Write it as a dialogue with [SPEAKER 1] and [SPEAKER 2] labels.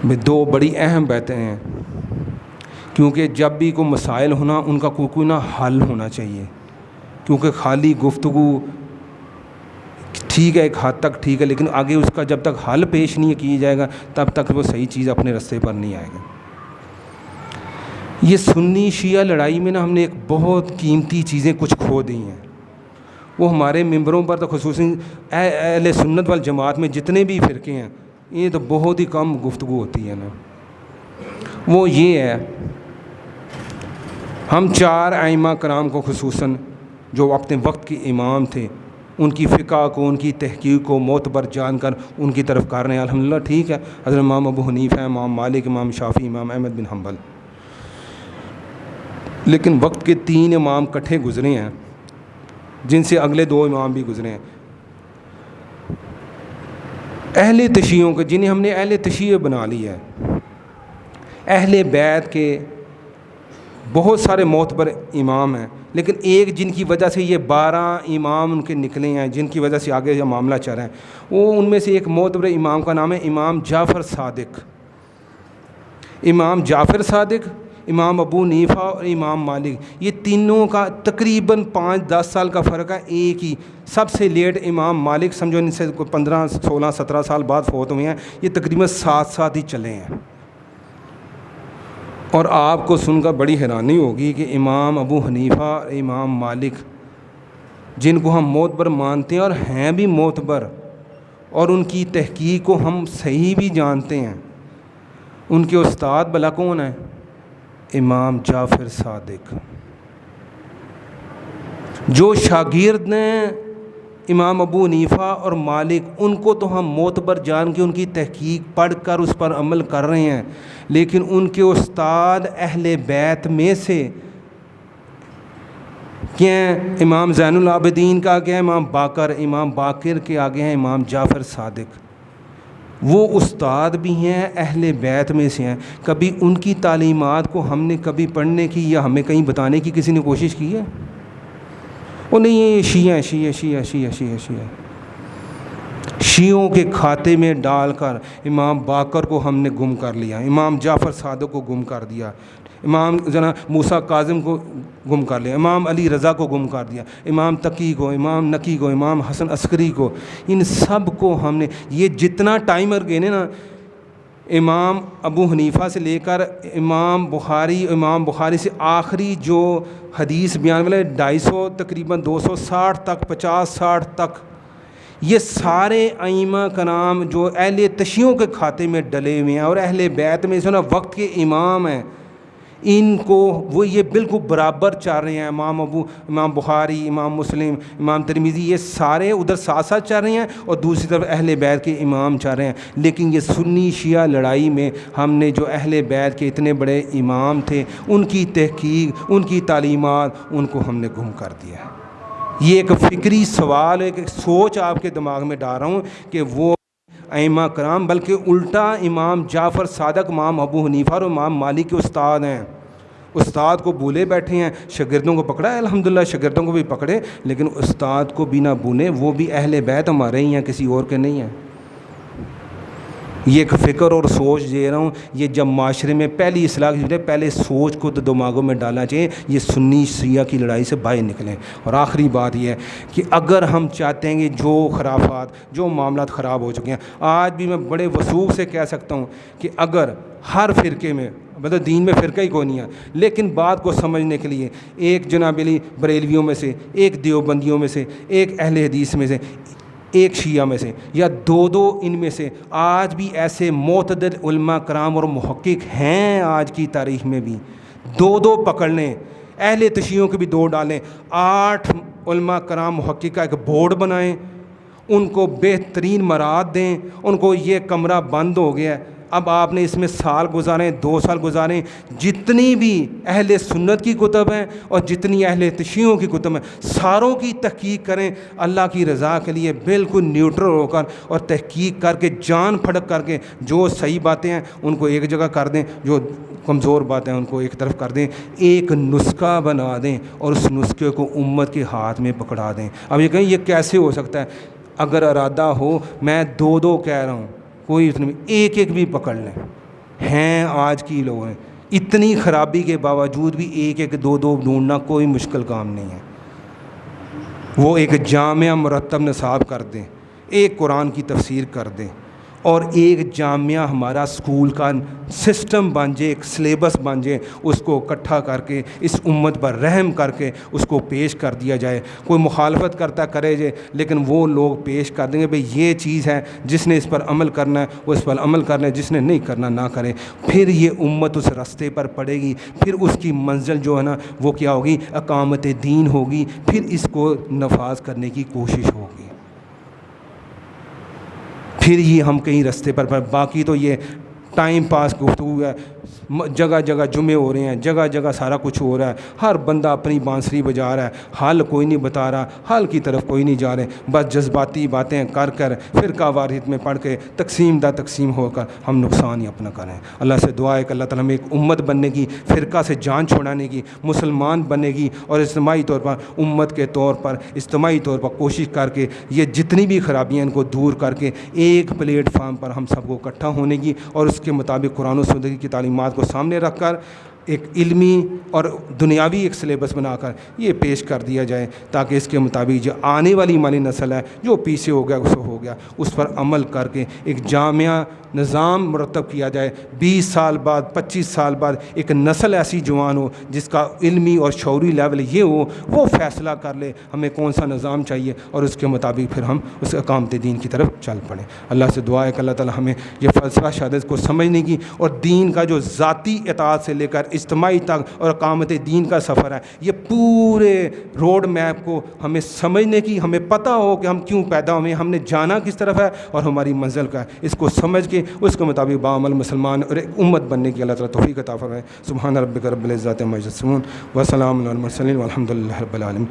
[SPEAKER 1] دو بڑی اہم باتیں ہیں، کیونکہ جب بھی کوئی مسائل ہونا ان کا کوئی نہ حل ہونا چاہیے، کیونکہ خالی گفتگو ٹھیک ہے ایک حد تک ٹھیک ہے، لیکن آگے اس کا جب تک حل پیش نہیں کیا جائے گا تب تک وہ صحیح چیز اپنے رستے پر نہیں آئے گا۔ یہ سنی شیعہ لڑائی میں نا ہم نے ایک بہت قیمتی چیزیں کچھ کھو دی ہیں، وہ ہمارے ممبروں پر تو خصوصاً اہل سنت والجماعت میں جتنے بھی فرقے ہیں یہ تو بہت ہی کم گفتگو ہوتی ہے نا۔ وہ یہ ہے، ہم چار ائمہ کرام کو خصوصاً جو اپنے وقت کے امام تھے ان کی فقہ کو، ان کی تحقیق کو معتبر جان کر ان کی طرف کر رہے ہیں، الحمدللہ ٹھیک ہے، حضرت امام ابو حنیفہ، امام مالک، امام شافعی، امام احمد بن حنبل، لیکن وقت کے تین امام کٹھے گزرے ہیں جن سے اگلے دو امام بھی گزرے ہیں، اہل تشیعوں کے، جنہیں ہم نے اہل تشیع بنا لیا ہے۔ اہل بیت کے بہت سارے معتبر امام ہیں، لیکن ایک جن کی وجہ سے یہ 12 امام ان کے نکلے ہیں، جن کی وجہ سے آگے یہ معاملہ چل رہا ہے، وہ ان میں سے ایک معتبر امام کا نام ہے امام جعفر صادق۔ امام جعفر صادق، امام ابو حنیفہ اور امام مالک، یہ تینوں کا تقریباً 5-10 سال کا فرق ہے، ایک ہی سب سے لیٹ امام مالک سمجھو ان سے 15 16 17 سال بعد فوت ہوئے ہیں، یہ تقریباً ساتھ ہی چلے ہیں۔ اور آپ کو سن کر بڑی حیرانی ہوگی کہ امام ابو حنیفہ، امام مالک، جن کو ہم معتبر مانتے ہیں اور ہیں بھی معتبر، اور ان کی تحقیق کو ہم صحیح بھی جانتے ہیں، ان کے استاد بھلا کون ہیں؟ امام جعفر صادق، جو شاگرد ہیں امام ابو حنیفہ اور مالک، ان کو تو ہم معتبر جان کے ان کی تحقیق پڑھ کر اس پر عمل کر رہے ہیں، لیکن ان کے استاد اہل بیت میں سے کیا ہیں؟ امام زین العابدین کا آگے ہے امام باقر کے آگے ہیں امام جعفر صادق، وہ استاد بھی ہیں، اہل بیت میں سے ہیں۔ کبھی ان کی تعلیمات کو ہم نے کبھی پڑھنے کی یا ہمیں کہیں بتانے کی کسی نے کوشش کی ہے؟ وہ نہیں، یہ شیعوں کے کھاتے میں ڈال کر امام باقر کو ہم نے گم کر لیا، امام جعفر صادق کو گم کر دیا، امام موسیٰ کاظم کو گم کر لیا، امام علی رضا کو گم کر دیا، امام تقی کو، امام نقی کو، امام حسن عسکری کو، ان سب کو ہم نے، یہ جتنا ٹائمر گئے نا، امام ابو حنیفہ سے لے کر امام بخاری سے آخری جو حدیث بیان والے 250 تقریباً 260 تک 50-60 تک، یہ سارے ائمہ کرام جو اہل تشیعوں کے کھاتے میں ڈلے ہوئے ہیں اور اہل بیت میں سے نا وقت کے امام ہیں، ان کو وہ یہ بالکل برابر چل رہے ہیں، امام بخاری، امام مسلم، امام ترمذی، یہ سارے ادھر ساتھ چل رہے ہیں اور دوسری طرف اہل بیت کے امام چل رہے ہیں، لیکن یہ سنی شیعہ لڑائی میں ہم نے جو اہل بیت کے اتنے بڑے امام تھے، ان کی تحقیق، ان کی تعلیمات، ان کو ہم نے گم کر دیا ہے۔ یہ ایک فکری سوال ہے، ایک سوچ آپ کے دماغ میں ڈال رہا ہوں کہ وہ ائمہ کرام، بلکہ الٹا امام جعفر صادق، امام ابو حنیفہ اور امام مالک کے استاد ہیں، استاد کو بھولے بیٹھے ہیں، شاگردوں کو پکڑا ہے، الحمدللہ شاگردوں کو بھی پکڑے، لیکن استاد کو بھی نہ بھولیں، وہ بھی اہل بیت ہمارے ہی ہیں، کسی اور کے نہیں ہیں۔ یہ ایک فکر اور سوچ دے رہا ہوں، یہ جب معاشرے میں پہلی اصلاح کی، پہلے سوچ کو تو دماغوں میں ڈالنا چاہیے، یہ سنی شیعہ کی لڑائی سے باہر نکلیں۔ اور آخری بات یہ ہے کہ اگر ہم چاہتے ہیں کہ جو خرافات، جو معاملات خراب ہو چکے ہیں، آج بھی میں بڑے وثوق سے کہہ سکتا ہوں کہ اگر ہر فرقے میں، مطلب دین میں فرقہ ہی کوئی نہیں ہے، لیکن بات کو سمجھنے کے لیے ایک جناب علی بریلویوں میں سے، ایک دیوبندیوں میں سے، ایک اہل حدیث میں سے، ایک شیعہ میں سے، یا دو ان میں سے، آج بھی ایسے معتدل علماء کرام اور محقق ہیں، آج کی تاریخ میں بھی دو پکڑ لیں، اہل تشیعوں کے بھی 2 ڈالیں، 8 علماء کرام محقق کا ایک بورڈ بنائیں، ان کو بہترین مراد دیں، ان کو یہ کمرہ بند ہو گیا ہے، اب آپ نے اس میں سال گزاریں، 2 سال گزاریں، جتنی بھی اہل سنت کی کتب ہیں اور جتنی اہل تشیعوں کی کتب ہیں، ساروں کی تحقیق کریں اللہ کی رضا کے لیے، بالکل نیوٹرل ہو کر، اور تحقیق کر کے جان پھڑک کر کے، جو صحیح باتیں ہیں ان کو ایک جگہ کر دیں، جو کمزور باتیں ہیں ان کو ایک طرف کر دیں، ایک نسخہ بنا دیں اور اس نسخے کو امت کے ہاتھ میں پکڑا دیں۔ اب یہ کہیں یہ کیسے ہو سکتا ہے؟ اگر ارادہ ہو، میں 2 کہہ رہا ہوں، کوئی ایک بھی پکڑ لیں، ہیں آج کی لوگ ہیں، اتنی خرابی کے باوجود بھی ایک ایک دو دو ڈھونڈنا کوئی مشکل کام نہیں ہے۔ وہ ایک جامع مرتب نصاب کر دیں، ایک قرآن کی تفسیر کر دیں، اور ایک جامعہ ہمارا اسکول کا سسٹم بن جائے، ایک سلیبس بن جائے، اس کو اکٹھا کر کے اس امت پر رحم کر کے اس کو پیش کر دیا جائے۔ کوئی مخالفت کرتا کرے جائے، لیکن وہ لوگ پیش کر دیں گے بھئی یہ چیز ہے، جس نے اس پر عمل کرنا ہے وہ اس پر عمل کر لے، جس نے نہیں کرنا نہ کرے۔ پھر یہ امت اس راستے پر پڑے گی، پھر اس کی منزل جو ہے نا وہ کیا ہوگی؟ اقامت دین ہوگی، پھر اس کو نفاذ کرنے کی کوشش ہوگی، پھر یہ ہم کہیں راستے پر باقی تو یہ ٹائم پاس گفتگو ہے، جگہ جگہ جمعے ہو رہے ہیں، جگہ جگہ سارا کچھ ہو رہا ہے، ہر بندہ اپنی بانسری بجا رہا ہے، حل کوئی نہیں بتا رہا، حل کی طرف کوئی نہیں جا رہے، بس جذباتی باتیں کر کر فرقہ واریت میں پڑھ کے تقسیم دا تقسیم ہو کر ہم نقصان ہی اپنا کریں۔ اللہ سے دعا ہے کہ اللہ تعالیٰ ہمیں ایک امت بننے کی، فرقہ سے جان چھڑانے کی، مسلمان بننے کی، اور اجتماعی طور پر امت کے طور پر اجتماعی طور پر کوشش کر کے یہ جتنی بھی خرابیاں ان کو دور کر کے ایک پلیٹ فارم پر ہم سب کو اکٹھا ہونے کی، اور اس کے مطابق قرآن و سنت کی تعلیمات کو سامنے رکھ کر ایک علمی اور دنیاوی ایک سلیبس بنا کر یہ پیش کر دیا جائے، تاکہ اس کے مطابق جو آنے والی ہماری نسل ہے، جو پیچھے ہو گیا اس ہو گیا، اس پر عمل کر کے ایک جامعہ نظام مرتب کیا جائے۔ 20 سال بعد 25 سال بعد ایک نسل ایسی جوان ہو جس کا علمی اور شعوری لیول یہ ہو، وہ فیصلہ کر لے ہمیں کون سا نظام چاہیے، اور اس کے مطابق پھر ہم اس اقامت دین کی طرف چل پڑیں۔ اللہ سے دعا ہے کہ اللہ تعالی ہمیں یہ فلسفہ شہادت کو سمجھنے کی، اور دین کا جو ذاتی اطاعت سے لے کر اجتماعی تک اور اقامت دین کا سفر ہے، یہ پورے روڈ میپ کو ہمیں سمجھنے کی، ہمیں پتہ ہو کہ ہم کیوں پیدا ہوئے، ہم نے جانا کس طرف ہے اور ہماری منزل کا ہے، اس کو سمجھ کے اس کے مطابق باعمل مسلمان اور ایک امت بننے کی اللہ تعالیٰ توفیق عطا فرمائے۔ سبحان ربک رب العزت عما یصفون وسلام علی المرسلین والحمد للہ رب العالمین۔